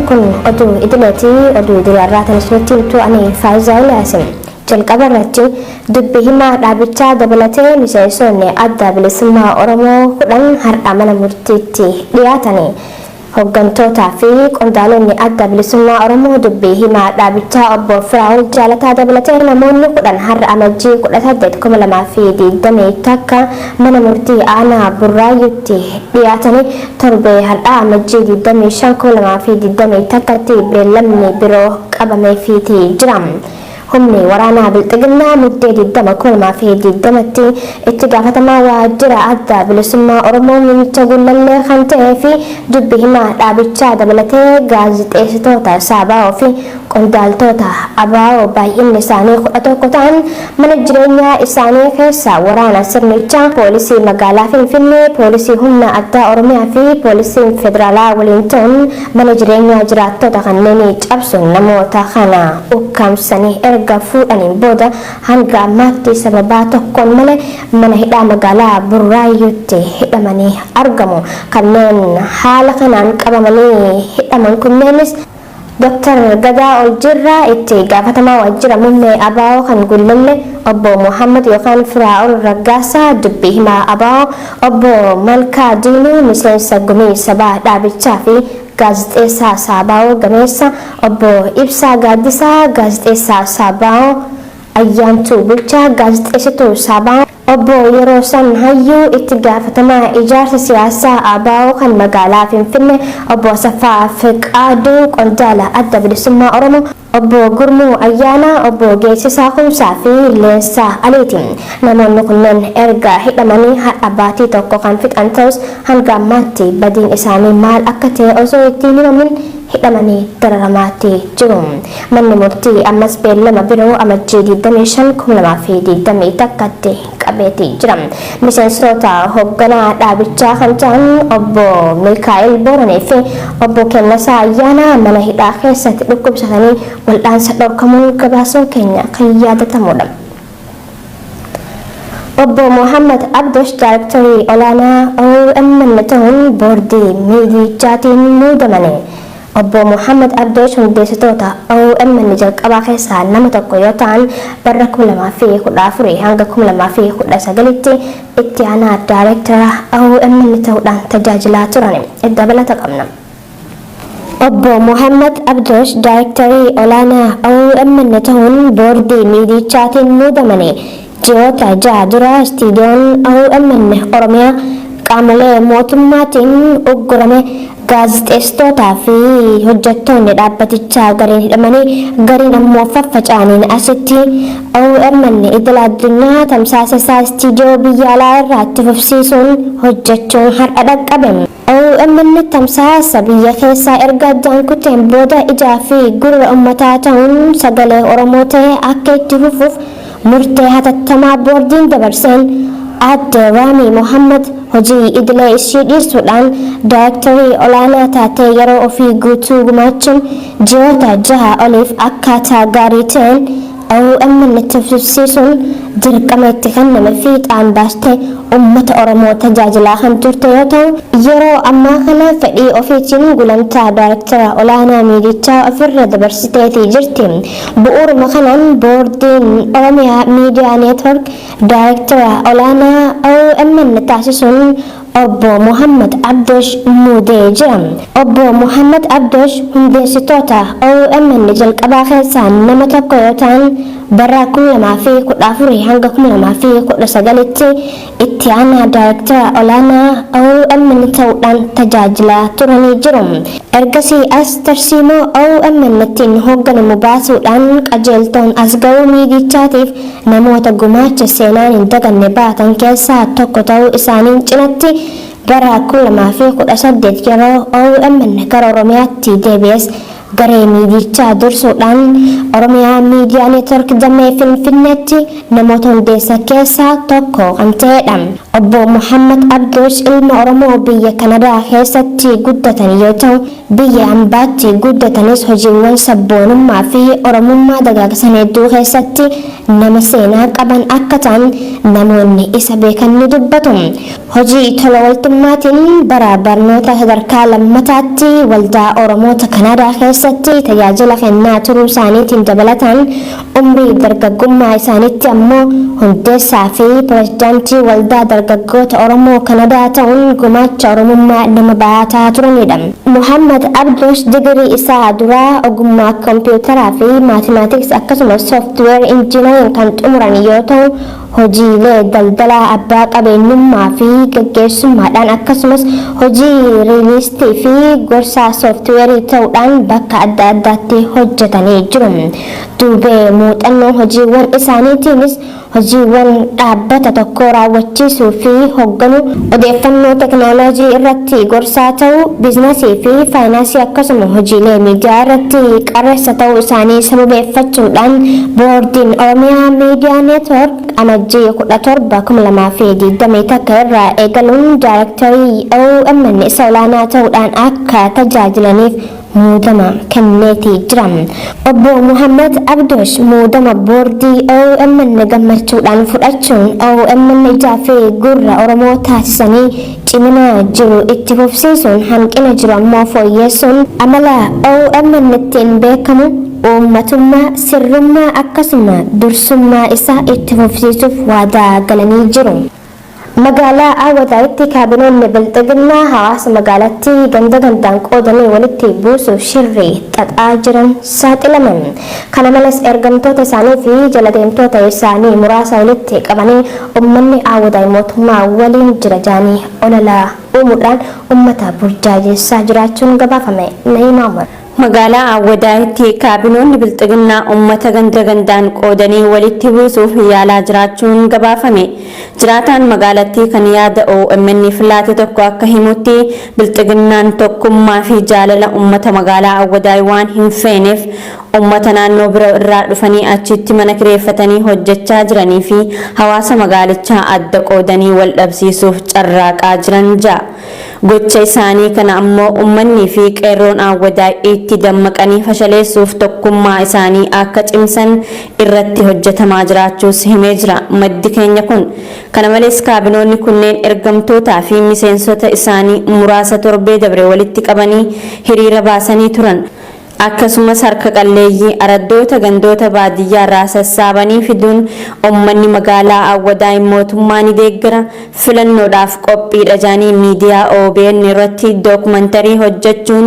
kun oduu idileetii oduu idileerraa tanisinitti himtu ani Faayizaa Ilaasin. Jalqaba irratti dubbii himaa dhaabichaa dabalatee miseensonni adda bilisummaa Oromoo 10 har'a mana murtiitti dhiyaatanii hoggantootaa fi qondaalonni adda bilisummaa Oromoo dubbii himaa dhaabichaa obbo Firaa'ol Jaalataa dabalatee namoonni 10 har'a amajjii 18/2020 takka mana murtii aanaa Burraayyuutti dhiyaatanii torbee har'a amajjii 25/2020 takkatti beellamni biroo qabameefii jira. Humni waraanaa bilxiginnaa muddee 20/2020tti itti gaafatamaa waajjira adda bilisummaa Oromoo Muummicha Gullallee kan ta'ee fi dubbii himaa dhaabichaa dabalatee gaazexeessitoota Saabaa'oo fi qondaaltota ABO baay'inni isaanii 11 ta'an mana jireenyaa isaanii keessa waraana sirnichaa poolisii magaalaa Finfinnee, poolisii humna addaa Oromiyaa fi poolisiin federaalaa waliin ta'uun mana jireenyaa jiraattota kanneenii cabsuun namoota kana ukkaamsanii erga fuudhaniin booda hanga ammaatti sababaa tokkoon malee mana hidhaa magaalaa Burraayyuutti hidhamanii argamu. Kanneen haala kanaan qabamanii hidhaman kunneenis Dr. Gadaa Oljirraa itti gaafatamaa waajjira muummee ABO kan Gullallee obbo Muhammad yookaan Firaa'ol Raggaasaa dubbii himaa ABO obbo Malkaa Diinuu miseensa gumii sabaa dhaabichaa fi gaazexeessaa Saabaa'oo Gameessa obbo Ibsaa Gaaddisaa gaazexeessaa Saabaa'oo Ayyaantuu Bulchaa gaazexeessituu Saabaa'oo obbo Yeroo San Hayyuu itti gaafatamaa ijaarsa siyaasaa ABO kan magaalaa Finfinnee obbo Asaffaa Fiqaaduu qondaala adda bilisummaa Oromoo obbo Gurmuu Ayyaanaa obbo Geessisaa Kumsaa fi Leensaa Aliiti. Namoonni kunneen erga hidhamanii har'a baatii tokko kan fixan ta'us hanga ammaatti badiin isaanii maal akka ta'e osoo ittiin himamin hidhamanii dararamaatti jiru. Manni murtii ammas beellama biroo amajjii 25/2020 takkatti qabeetii jira. Miseensota hoogganaa dhaabichaa kan ta'an obbo Mikaa'el Booranii fi obbo Kennasaa Ayyaanaa mana hidhaa keessatti dhukkubsatanii wal'aansa dhorkamuun gabaasuun keenya kan yaadatamudha. Obbo Muhammad Abdosh Daayrektarii olaanaa OMN ta'uun boordii miidiyichaatiin muudamanii. Obbo Muhammad Abdosh hundeessitoota OMN jalqabaa keessaa nama tokko yoo ta'an bara 2014 hanga 2019tti itti aanaa Daayirektara OMN ta'uudhaan tajaajilaa turan. Dabalata qabna. Obbo Muhammad Abdosh Daayrektarii olaanaa OMN ta'uun boordii miidiyichaatiin muudamanii ji'oota 6 dura istiidiyoon OMN Oromiyaa qaamolee mootummaatiin uggurame gaazexeessitootaa fi hojjettoonni dhaabbatichaa gariin hidhamanii gariin ammoo faffaca'aniin asitti OMN idila addunyaa tamsaasa isaa istiidiyoo biyya alaa irraa itti fufsiisuun hojjechuun har'a dhaqqabe. OMN tamsaasa biyya keessaa erga addaan kuteen booda ijaa fi gurra uummataa ta'uun sagalee Oromoo ta'ee akka itti fufuuf murtee hatattamaa boordiin dabarseen adde Raamii Mohammad hojii idilee ishii dhiisuudhaan daayirektarii olaanaa taatee yeroo ofii guutuu gumaachuun ji'oota 6 oliif akkaataa gaarii ta'een OMN itti fufsiisuun dirqama itti kenname fiixaan baastee uummata Oromoo tajaajilaa kan turte yoo ta'u yeroo ammaa kana fedhii ofiitiin gulantaa daayirektara olaanaa miidiyichaa ofirra dabarsiteetii jirti. Bu'uuruma kanaan boordiin Oromiyaa Miidiyaa Neetwork daayirektara olaanaa OMN taasisuun obbo Muhammad Abdosh muudee jira. Obbo Muhammad Abdosh hundeessitoota OMN jalqabaa keessaa nama tokko yoo ta'an bara 2014 hanga 2019tti itti aanaa daayirektara olaanaa OMN ta'uudhaan tajaajilaa turanii jiru. Ergasii as tarsiimoo OMN ittiin hoogganamu baasuudhaan qajeeltoon as ga'uu miidichaatiif namoota gumaacha seenaan hin daganne baatan keessaa tokko ta'uu isaaniin cinatti bara 2018 yeroo OMN gara Oromiyaatti deebi'es garee miidiyichaa dursuudhaan Oromiyaa Miidiyaa Neetwork Damee Finfinneetti namoota hundeessa keessaa tokko kan ta'edha. Obbo Muhammad Abduush ilma Oromoo biyya Kanadaa keessatti guddatan yoo ta'u, biyya ambaatti guddatanis hojiiwwan sabboonummaa fi Oromummaa dagaagsan hedduu keessatti nama seenaa qaban akka ta'an namoonni isa beekan ni dubbatu. Hojii tola ooltummaatiin bara barnoota sadarkaa lammataatti waldaa Oromoota Kanadaa keessatti tajaajila kennaa turuu isaaniitiin dabalataan umrii dargaggummaa isaaniitti ammoo hundeessaa fi pirezidaantii waldaa dargaggoota Oromoo Kanadaa ta'uun gumaacha Oromummaa nama baataa turanidha. Muhammad Abduush digirii isaa duraa ogummaa kompiitaraa fi maatimaatiks akkasumas sooftiweer injiinariin kan xumuran yoo ta'u, hojiilee daldalaa abbaa qabeenyummaa fi gaggeessummaadhaan akkasumas hojii riilistii fi gorsaa sooftiweerii ta'uudhaan bakka adda addaatti hojjetanii jiru. Duubee muuxannoo hojiiwwan isaaniitiinis hojiiwwan dhaabbata tokko raawwachiisuu fi hoogganuu, odeeffannoo teknooloojii irratti gorsaa ta'uu, biizinasii fi faayinaansii akkasuma hojiilee miidiyaa irratti qarreessa ta'uu isaanii sababeeffachuudhaan boordiin Oromiyaa Miidiyaa Neetwork amajjii 17/2021 irraa eegaluun daayirektarii OMN isa olaanaa ta'uudhaan akka tajaajilaniif muudama kenneetii jira. Obbo Muhammad Abduush muudama boordii OMN gammachuudhaan fudhachuun OMN ijaa fi gurra Oromoo taasisanii cimina jiru itti fufsiisuun hanqina jiru ammoo fooyyeessuun amala OMN ittiin beekamu uummatummaa, sirrummaa akkasuma dursummaa isaa itti fufsiisuuf waadaa galanii jiru. Magaalaa Awwadaatti kaabinoonni bilxiginnaa hawaasa magaalattii ganda gandaan qoodanii walitti buusuuf shirrii xaxaa jiran saaxilaman. Kana malees ergamtoota isaanii fi jaladeemtoota isaanii muraasa walitti qabanii uummanni Awwadaa mootummaa waliin jira jedhanii ololaa uumuudhaan uummata burjaajessaa jiraachuun gabaafame. Na'imaa Umar. Magaalaa Awwadaatti kaabinoonni bilxiginnaa uummata ganda gandaan qoodanii walitti buusuuf yaalaa jiraachuun gabaafame. Jiraataan magaalattii kan yaada OMN filaate tokko akka himutti bilxiginnaan tokkummaa fi jaalala uummata magaalaa Awwadaa waan hin feeneef uummata naannoo bira irraa dhufanii achitti mana kireeffatanii hojjechaa jiranii fi hawaasa magaalichaa adda qoodanii wal dhabsiisuuf carraaqaa jiran ja'a. Gocha isaanii kana ammoo uummanni fi qeerroon Awwadaa itti dammaqanii fashaleessuuf tokkummaa isaanii akka cimsan irratti hojjetamaa jiraachuus himee jira maddi keenya kun. Kana malees kaabinoonni kunneen ergamtootaa fi miseensota isaanii muraasa torbee dabre walitti qabanii hiriira baasanii turan. Akkasumas harka qalleeyyii araddoota gandoota baadiyyaa irraa sassaabanii fiduun uummanni magaalaa Awwadaa mootummaa ni deeggara, filannoodhaaf qophiidha jedhanii miidiyaa OBN irratti dookumantarii hojjechuun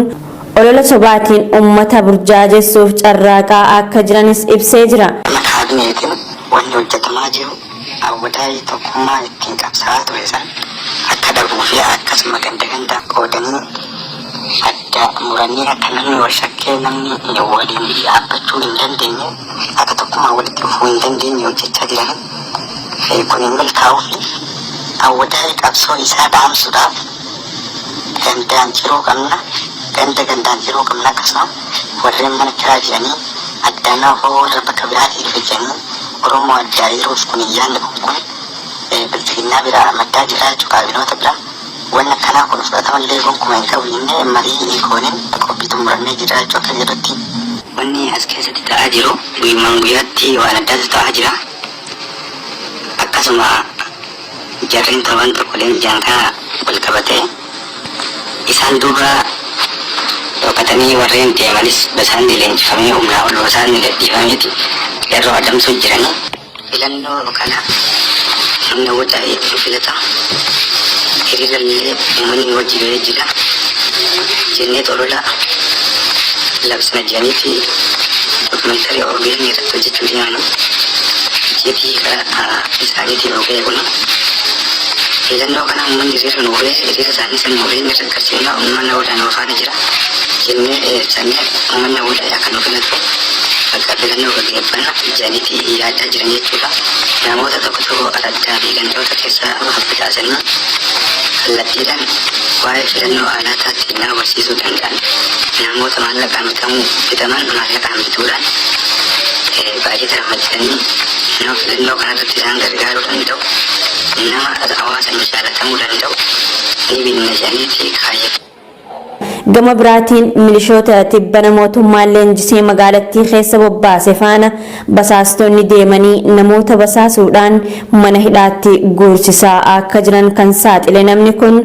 olola sobaatiin uummata burjaajessuuf carraaqaa akka jiranis ibsee jira. Wanni hojjetamaa jiru Awwadaa tokkummaa ittiin qabsaa'aa ture san akka dhabuu fi akkasuma ganda gandaan qoodanii adda muranii akka namni wal shakkee namni waliin dhaabbachuu hin dandeenye akka tokkummaa walitti dhufuu hin dandeenye hojjechaa jiran. Kun hin milkaa'uu fi Awwadaa qabsoo isaa dhaamsuudhaaf gandaan jiruu qabna, gandaan jiruu qabna akkasuma warreen mana kiraa jiranii addaanaa warra bakka biraatii dhufe jiranii Oromoo addaa yeroos kun yaadni kun bilchiginnaa biraa maddaa jira jechuudha kaabinoota biraa. Wanna kanaa kun fudhatamallee gonkumaa hin qabu jennee marii kooniin qophii xumurannee jira jechuudha akka jedhutti. Wanni as keessatti ta'aa jiru guyyumaan guyyaatti waan addaatu ta'aa jira. Akkasuma jarreen torban tokkoleen ijaan kana wal qabatee isaan duuba dhokatanii warreen deemanis basaan leenjifamee humnaa ol basaan gadhiifameeti yeroo adamsuu jiranii filannoo kana humna Awwadaa itti filata. Hiriirallee uummanni wajji ba'ee jira jennee olola labsina jiraniifi dookumantarii OBN irratti hojjechuu deemanu jeetii karaa isaaniitiin OBN kun filannoo kana uummanni hiriira nuufee hiriira isaanii san OBN irratti agarsiifnaa uummanni Awwadaa nu faana jira jennee jennee uummanni Awwadaa akka nu filatu akka filannoo gaggeeffanna jedhaniitii yaadaa jiran jechuudha. Namoota tokko tokko araddaa fi gandoota keessa facaasanii kallattiidhaan waa'ee filannoo aadaa taatti nama barsiisuu danda'an namoota maallaqaan bitaman maallaqaan bituudhaan baay'ee ramadanii nama filannoo kanarratti isaan gargaaruu danda'u nama hawaasaan jaalatamuu danda'u deebiin jedhaniiti kaayyatu. Gama biraatiin milishoota tibbana mootummaan leenjisee magaalattii keessa bobbaase faana basaastonni deemanii namoota basaasuudhaan mana hidhaatti guursisaa akka jiran kan saaxile namni kun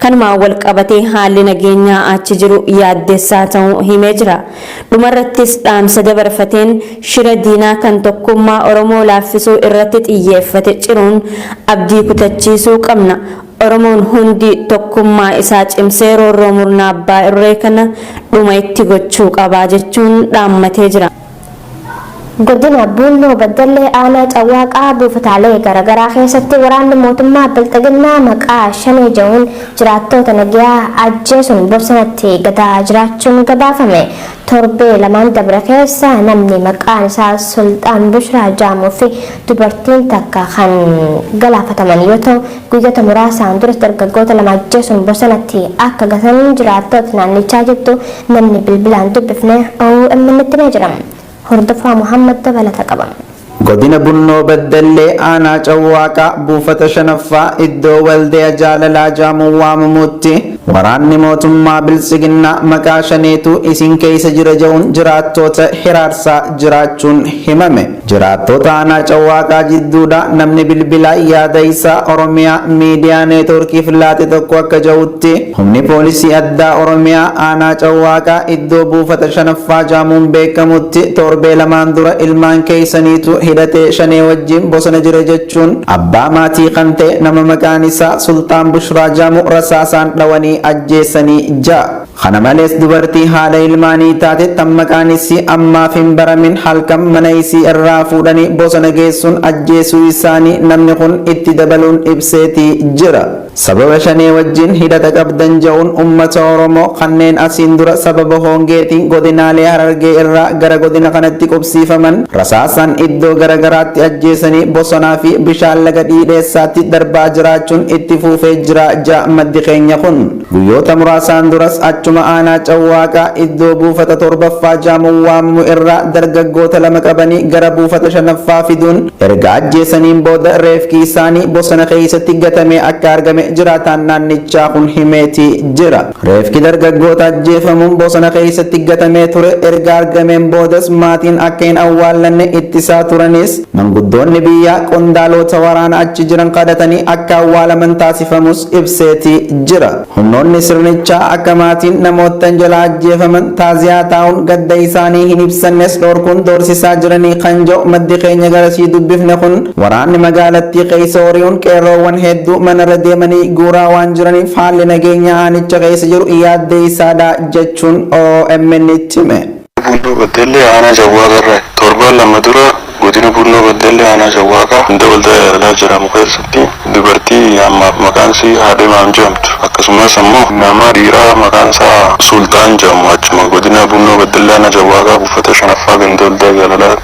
kanumaan wal qabatee haalli nageenyaa achi jiru yaaddessaa ta'uu himee jira. Dhumarrattis dhaamsa dabarfateen shira diinaa kan tokkummaa Oromoo laaffisuu irratti xiyyeeffate ciruun abdii kutachiisuu qabna. Oromoon hundi tokkummaa isaa cimsee roorroo murnaa abbaa irree kana dhuma itti gochuu qabaa jechuun dhaammatee jira. Godina Bunnoo Baddallee aanaa Cawwaaqaa buufataalee garaagaraa keessatti waraanni mootummaa Bilxiginnaa maqaa shanee jedhuun jiraattota nagayaa ajjeesuun bosonatti gataa jiraachuun gabaafame. Torbee lamaan dabre keessa namni maqaan isaa Sultaan Bushraa jedhamuu fi dubartiin takka kan galaafataman yoo ta'u guyyoota muraasaan duras dargaggoota lama ajjeesuun bosonatti akka gatan jiraattota naannichaa jettu namni bilbilaan dubbifne OMN itti jira. Hordofaa Muhammad dabalata qaba. Godina Bunnoo Baddallee aanaa Cawwaaqaa buufata shanaffaa iddoo waldee jaalalaa jedhamuun waamamutti waraanni mootummaa Bilxiginnaa maqaa shaneetu isin keessa jira jedhuun jiraattota hiraarsaa jiraachuun himame. Jiraattota aanaa Cawwaaqaa jidduudha namni bilbilaa yaada isaa Oromiyaa miidiyaa neetwoorkiif laate tokko akka jedhutti humni poolisii addaa Oromiyaa aanaa Cawwaaqaa iddoo buufata shanaffaa jedhamuun beekamutti torbee lamaan dura ilmaan keessaniitu hidhatee shanee wajjin bosona jira jechuun abbaa maatii kan ta'e nama maqaan isaa Sultaan Bushraa jedhamu rasaasaan dhawanii ajjeessanii ja'a. Kana malees dubartii haadha ilmaanii taate tan maqaan isii ammaaf hin baramin halkan mana isii irraa fuudhanii bosona geessuun ajjeesuu isaanii namni kun itti dabaluun ibseetii jira. Sababa shanee wajjin hidhata qabdan jedhuun uummata Oromoo kanneen asiin dura sababa hongeetiin godinaalee Harargee irraa gara godina kanatti qubsiifaman rasaasaan iddoo garagaraatti ajjeesanii bosonaa fi bishaan laga dhiidheessaatti darbaa jiraachuun itti fufee jira ja'a maddi keenya kun. Guyyoota muraasaan duras achuma aanaa Cawwaaqaa iddoo buufata torbaffaa jedhamuun waamamu irraa dargaggoota lama qabanii gara buufata shanaffaa fiduun erga ajjeesaniin booda reefki isaanii bosona keessatti gatamee akka argame jiraataan naannichaa kun himeetii jira. Reefki dargaggoota ajjeefamuun bosona keessatti gatamee ture erga argameen boodas maatiin akka hin awwaallanne ittisaa turanis manguddoonni biyyaa qondaalota waraana achi jiran kadhatanii akka awwaalaman taasifamus ibseetii jira. Humnoonni sirnichaa akka maatiin namootan jala ajjeefaman taaziyaa taa'uun gadda isaanii hin ibsannes dhorkuun doorsisaa jiranii kan jedhu maddi keenya garasii dubbifne kun waraanni magaalattii keessa horiiwwan qeerroowwan hedduu manarra deemanii guuraa waan jiraniif haalli nageenya aanicha keessa jiru yaaddeessaadha jechuun OMN itti hime. Bunnoo Baddallee aanaa Cawwaaqarraa torbaan lama dura godina Bunnoo Baddallee aanaa Cawwaaqaa hunda waldaa jaalalaa jedhamu keessatti dubartii ammaaf maqaan isii haadha imaam jedhamtu akkasumas ammoo nama dhiiraa maqaan isaa Sultaan jedhamu achuma godina Bunnoo Baddallee aanaa Cawwaaqaa buufata shanaffaa ganda waldaa jaalalaa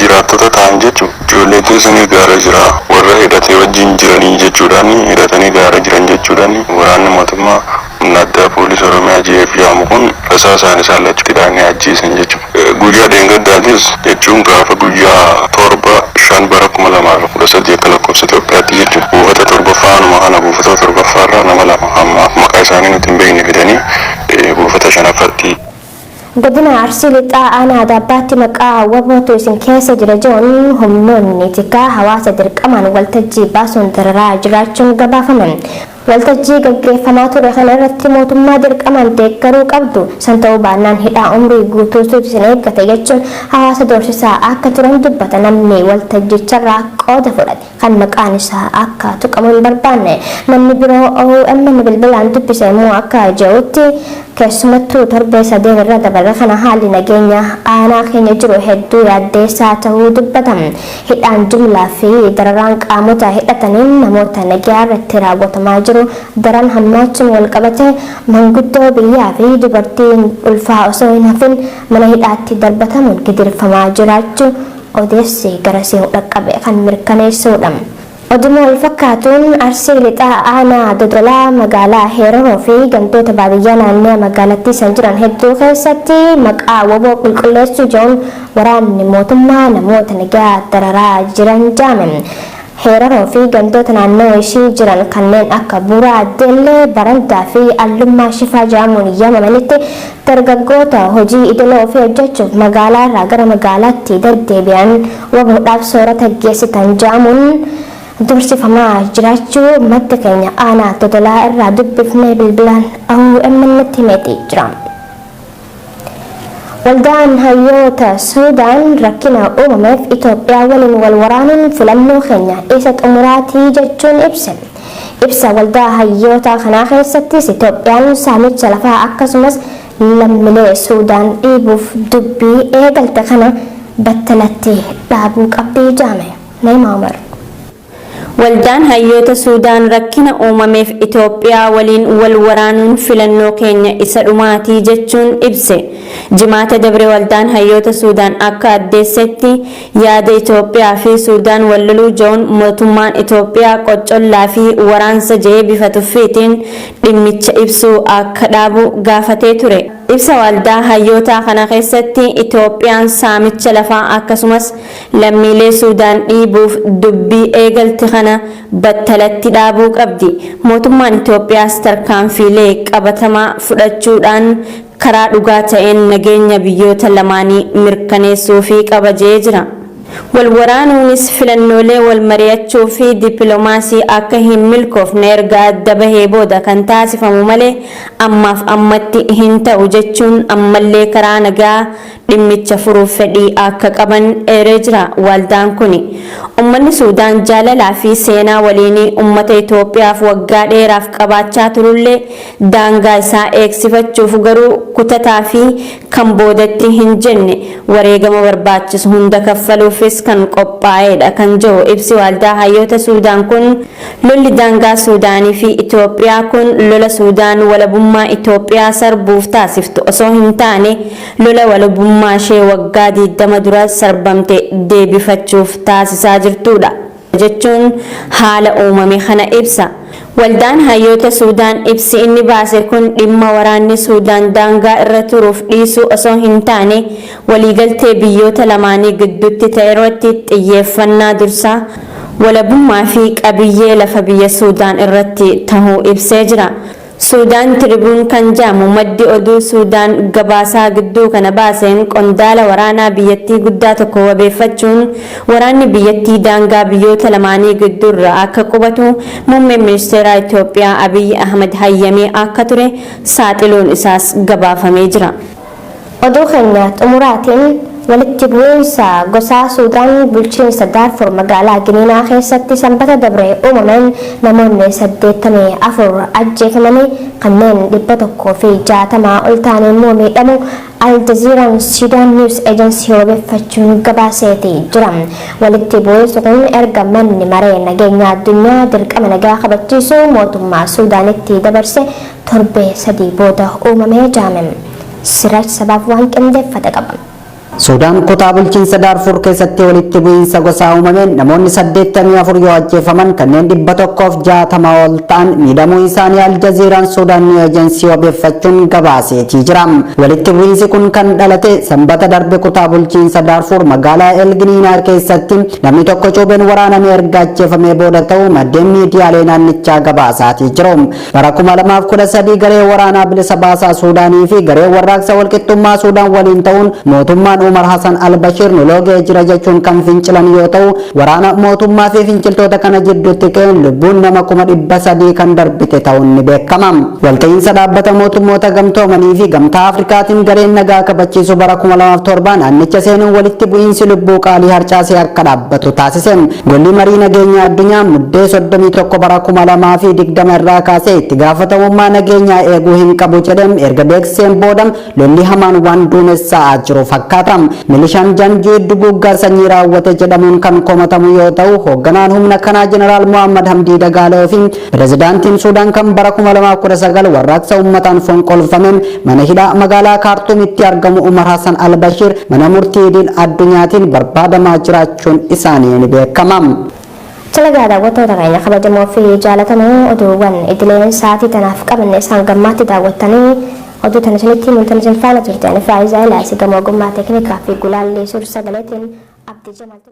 jiraattota ta'an jechuun ijoollee teessanii gaara jira warra hidhatee wajjin jiranii jechuudhaan hidhatanii gaara jiran jechuudhaan waraanni mootummaa humna addaa poolisii Oromiyaa GF jedhamu kun rasaasaan isaan lachutidhaan ajjeesan jechuudha. Guyyaa dheengaddaatis jechuun gaafa guyyaa 7/5/2013 akka lakkoofsa Itoophiyaatti jechuudha. Buufata torbaffaanuma kana buufata torbaffaarraa nama lama ammaaf maqaa isaanii nuti hin beekne fidanii buufata shanaffaatti. Godina Arsii Lixaa aanaa Adabbaatti maqaa wabootu isin keessa jira jedhuun humnoonni tikaa hawaasa dirqamaan waltajjii baasuun dararaa jiraachuun gabaafaman. Waltajjii gaggeeffamaa ture kana irratti mootummaa dirqamaan deeggaruu qabdu san ta'uu baannaan hidhaa umrii guutuutu isin eeggate jechuun hawaasa doorsisaa akka turan dubbata namni waltajjicharraa qooda fudhate kan maqaan isaa akka tuqamu hin barbaanne namni biroo OMN bilbilaan dubbise immoo akka jedhutti keessumattuu torbee sadeen irra dabarre kana haalli nageenya aanaa keenya jiru hedduu yaaddeessaa ta'uu dubbatama. Hidhaan jumlaa fi dararaan qaamota hidhataniin namoota nagaa irratti raawwatamaa jiru daran hammaachuun wal qabate manguddoo biyyaa fi dubartiin ulfaa osoo hin hafin mana hidhaatti darbatamuun gidirfamaa jiraachuu odeessi garasii dhaqqabe kan mirkaneessuudha. Oduma wal fakkaatuun Arsii lixaa aanaa Dodolaa magaalaa Heeraroo fi gandoota baadiyyaa naannoo magaalattii san jiran hedduu keessatti maqaa waboo qulqulleessuu jedhuun waraanni mootummaa namoota nagaa dararaa jiran jaame. Heeraroo fi gandoota naannoo ishii jiran kanneen akka Buuraa Addeellee, Barandaa fi Allummaa Shifaa jedhamuun yaamamanitti dargaggoota hojii idiloo ofii hojjechuuf magaalaa irraa gara magaalaatti deddeebi'an waboodhaaf soorata geessisan jedhamuun dursifamaa jiraachuu madda keenya aanaa Dodolaa irraa dubbifnee bilbilaan OMN'tti himeeti jira. Waldaan hayyoota Suudaan rakkina uumameef Itoophiyaa waliin wal waraanuun filannoo keenya isa xumuraatii jechuun ibse. Ibsa waldaa hayyoota kanaa keessattis Itoophiyaan saamicha lafaa akkasumas lammiilee Suudaan dhiibuuf dubbii eegalte kana battalatti dhaabuu qabdii jaame. Naima Umar. Waldaan hayyoota Suudaan rakkina uumameef Itoophiyaa waliin wal waraanuun filannoo keenya isa dhumaatii jechuun ibse. Jimaata dabre waldaan hayyoota Suudaan akka addeessetti yaada Itoophiyaa fi Suudaan wal loluu jedhuun mootummaan Itoophiyaa qoccollaa fi waraansa jedhee bifa tuffiitiin dhimmicha ibsuu akka dhaabu gaafatee ture. Ibsa waldaa hayyoota kana keessatti Itoophiyaan saamicha lafaa akkasumas lammiilee Suudaan dhiibuuf dubbii eegalte kana battalatti dhaabuu qabdi. Mootummaan Itoophiyaas tarkaanfiilee qabatamaa fudhachuudhaan karaa dhugaa ta'een nageenya biyyoota lamaanii mirkaneessuu fi qabajee jira. Wal waraanuunis filannoolee wal mari'achuu fi dippiloomaasii akka hin milkoofne erga adda bahee booda kan taasifamu malee ammaaf ammatti hin ta'u jechuun ammallee karaa nagaa dhimmicha furuuf fedhii akka qaban eeree jira. Waldaan kuni ummanni Suudaan jaalalaa fi seenaa waliinii ummata Itoophiyaaf waggaa dheeraaf qabaachaa turullee daangaa isaa eegsifachuuf garuu kutataa fi kan boodatti hin jenne wareegama barbaachisu hunda kaffaluufis kan qophaa'edha kan jedhu ibsi waldaa hayyoota Suudaan kun lolli daangaa Suudaanii fi Itoophiyaa kun lola Suudaan walabummaa Itoophiyaa sarbuuf taasiftu osoo hin taane lola walabummaa ishee waggaa 20 dura sarbamte deebifachuuf taasisaa jirtudha jechuun haala uumame kana ibsa. Waldaan hayyoota Suudaan ibsi inni baase kun dhimma waraanni Suudaan daangaa irra turuuf dhiisuu osoo hin taane waliigaltee biyyoota lamaanii gidduutti ta'e irratti xiyyeeffannaa dursaa walabummaa fi qabiyyee lafa biyya Suudaan irratti tahuu ibsee jira. Suudaan Tiribuun kan jedhamu maddi oduu Suudaan gabaasaa gidduu kana baaseen qondaala waraanaa biyyattii guddaa tokko wabeeffachuun waraanni biyyattii daangaa biyyoota lamaanii gidduurra akka qubatu muummeen ministeera Itoophiyaa Abiy Ahmed hayyamee akka ture saaxiluun isaas gabaafamee jira. Oduu keenya xumuraatiin walitti bu'iinsa gosaa Suudaan bulchiinsa Daarfur magaalaa Giniinaa keessatti sanbata dabre uumameen namoonni 84 ajjeefamanii kanneen 160 ol ta'an immoo miidhamu Aljazeeraan Suudaan News Agency wabeeffachuun gabaaseeti jira. Walitti bu'iinsi kun erga manni maree nageenya addunyaa dirqama nagaa kabachiisuu mootummaa Suudaanitti dabarse torbee 3 booda uumamee jaame. Sirach sabab waan qindeeffate qaba. Suudaan kutaa bulchiinsa Daarfur keessatti walitti bu'iinsa gosaa uumameen namoonni 84 yoo ajjeefaman kanneen 160 ol ta'an miidhamuu isaanii Aljazeeraan Suudaan News Agency wabeeffachuun gabaaseetii jira. Walitti bu'iinsi kun kan dhalate sanbata darbe kutaa bulchiinsa Daarfur magaalaa El Giniinaa keessatti namni tokko cuubeen waraanamee erga ajjeefamee booda ta'uu maddeen miidiyaalee naannichaa gabaasaatii jiru. Bara 2013 garee waraanaa bilisa baasaa Suudaanii fi garee warraaqsa walqixxummaa Suudaan waliin ta'uun mootummaan Umar Hassan al-Bashir noloogee jira jechuun kan fincilan yoo ta'u waraana mootummaa fi finciltoota kana jidduutti ka'een lubbuun nama 300 kan darbite ta'uun ni beekama. Walta'iinsa dhaabbata mootummoota gamtoomanii fi gamtaa Afrikaatiin gareen nagaa kabachiisu bara 2007 naannicha seenuun walitti bu'iinsi lubbuu qaalii harcaasee akka dhaabbatu taasise. Golli marii nageenya addunyaa muddee 31 bara 2020 irraa kaasee itti gaafatamummaa nageenyaa eeguu hin qabu jedhee erga beeksiseen booda lolli hamaan waan duumessaa jiru fakkaata. Milishaan Janjii duguuggaa sanyii raawwate jedhamuun kan komatamu yoo ta'u hoogganaan humna kanaa Jeneraal Mohammad Hamdii Dagaaloo fi pirezidaantiin Suudaan kan bara 2019 warraaqsa uummataan fonqolfameen mana hidhaa magaalaa Kaartuumitti argamu Umar Hassan al-Bashir mana murtii idil addunyaatiin barbaadamaa jiraachuun isaanii ni beekama. Talagaa daawwattoota keenya kabajamoo fi jaalatamoo oduuwwan idileen sa'aatii tanaaf qabanne isaan gammaatti daawwattanii oduu tana isinitti mul'atan isin faana turtan Faayisaa Ilaasi gamoo ogummaa teeknikaa fi gulaallee suur sagaleetiin abdii jamaltu.